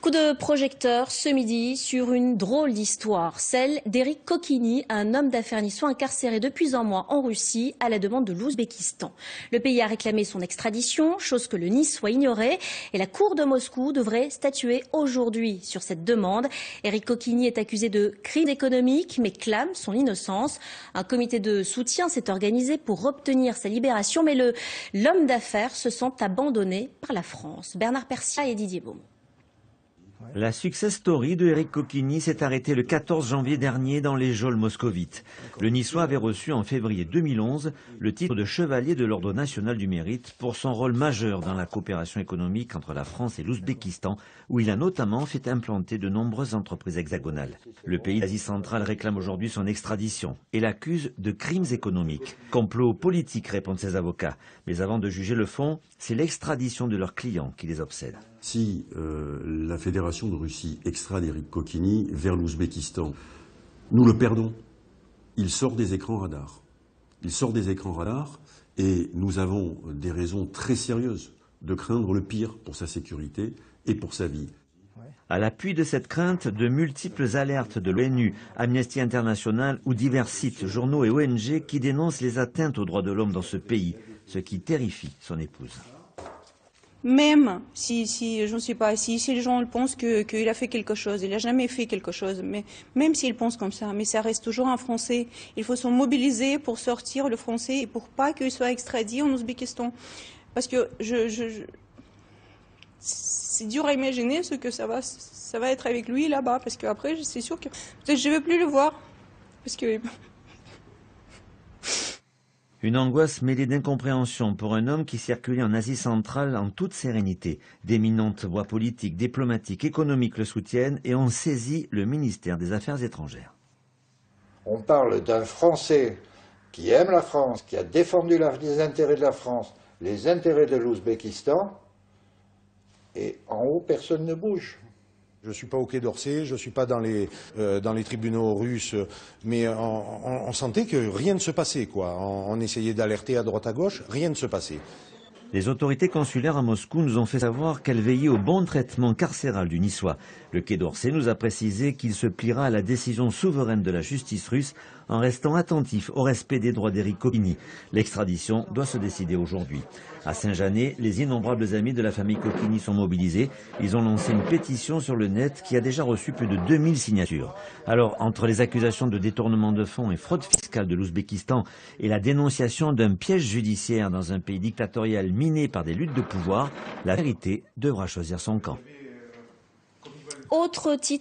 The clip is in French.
Coup de projecteur ce midi sur une drôle d'histoire, celle d'Éric Kokini, un homme d'affaires niçois incarcéré depuis un mois en Russie à la demande de l'Ouzbékistan. Le pays a réclamé son extradition, chose que le Niçois ignorait, et la Cour de Moscou devrait statuer aujourd'hui sur cette demande. Éric Kokini est accusé de crimes économiques mais clame son innocence. Un comité de soutien s'est organisé pour obtenir sa libération, mais l'homme d'affaires se sent abandonné par la France. Bernard Persia et Didier Beaumont. La success story de Éric Kokini s'est arrêtée le 14 janvier dernier dans les geôles moscovites. Le Niçois avait reçu en février 2011 le titre de chevalier de l'Ordre national du mérite pour son rôle majeur dans la coopération économique entre la France et l'Ouzbékistan, où il a notamment fait implanter de nombreuses entreprises hexagonales. Le pays d'Asie centrale réclame aujourd'hui son extradition et l'accuse de crimes économiques. Complot politique, répondent ses avocats. Mais avant de juger le fond, c'est l'extradition de leurs clients qui les obsède. Si la Fédération de Russie extrade Éric Kokini vers l'Ouzbékistan, nous le perdons. Il sort des écrans radars. Il sort des écrans radars et nous avons des raisons très sérieuses de craindre le pire pour sa sécurité et pour sa vie. À l'appui de cette crainte, de multiples alertes de l'ONU, Amnesty International ou divers sites, journaux et ONG qui dénoncent les atteintes aux droits de l'homme dans ce pays, ce qui terrifie son épouse. Même si je ne sais pas, si les gens pensent qu'il a fait quelque chose, il n'a jamais fait quelque chose, mais même s'ils pensent comme ça, mais ça reste toujours un Français. Il faut se mobiliser pour sortir le Français et pour pas qu'il soit extradé en Ouzbékistan. Parce que c'est dur à imaginer ce que ça va être avec lui là-bas, parce qu'après, c'est sûr que peut-être je ne vais plus le voir. Parce que... Une angoisse mêlée d'incompréhension pour un homme qui circulait en Asie centrale en toute sérénité. D'éminentes voix politiques, diplomatiques, économiques le soutiennent et ont saisi le ministère des Affaires étrangères. On parle d'un Français qui aime la France, qui a défendu les intérêts de la France, les intérêts de l'Ouzbékistan, et en haut, personne ne bouge. Je ne suis pas au Quai d'Orsay, je ne suis pas dans les tribunaux russes, mais on sentait que rien ne se passait, quoi. On essayait d'alerter à droite à gauche, rien ne se passait. Les autorités consulaires à Moscou nous ont fait savoir qu'elles veillaient au bon traitement carcéral du Niçois. Le Quai d'Orsay nous a précisé qu'il se pliera à la décision souveraine de la justice russe en restant attentif au respect des droits d'Éric Kokini. L'extradition doit se décider aujourd'hui. À Saint-Janet, les innombrables amis de la famille Kokini sont mobilisés. Ils ont lancé une pétition sur le net qui a déjà reçu plus de 2000 signatures. Alors, entre les accusations de détournement de fonds et fraude fiscale de l'Ouzbékistan et la dénonciation d'un piège judiciaire dans un pays dictatorial miné par des luttes de pouvoir, la vérité devra choisir son camp. Autre titre.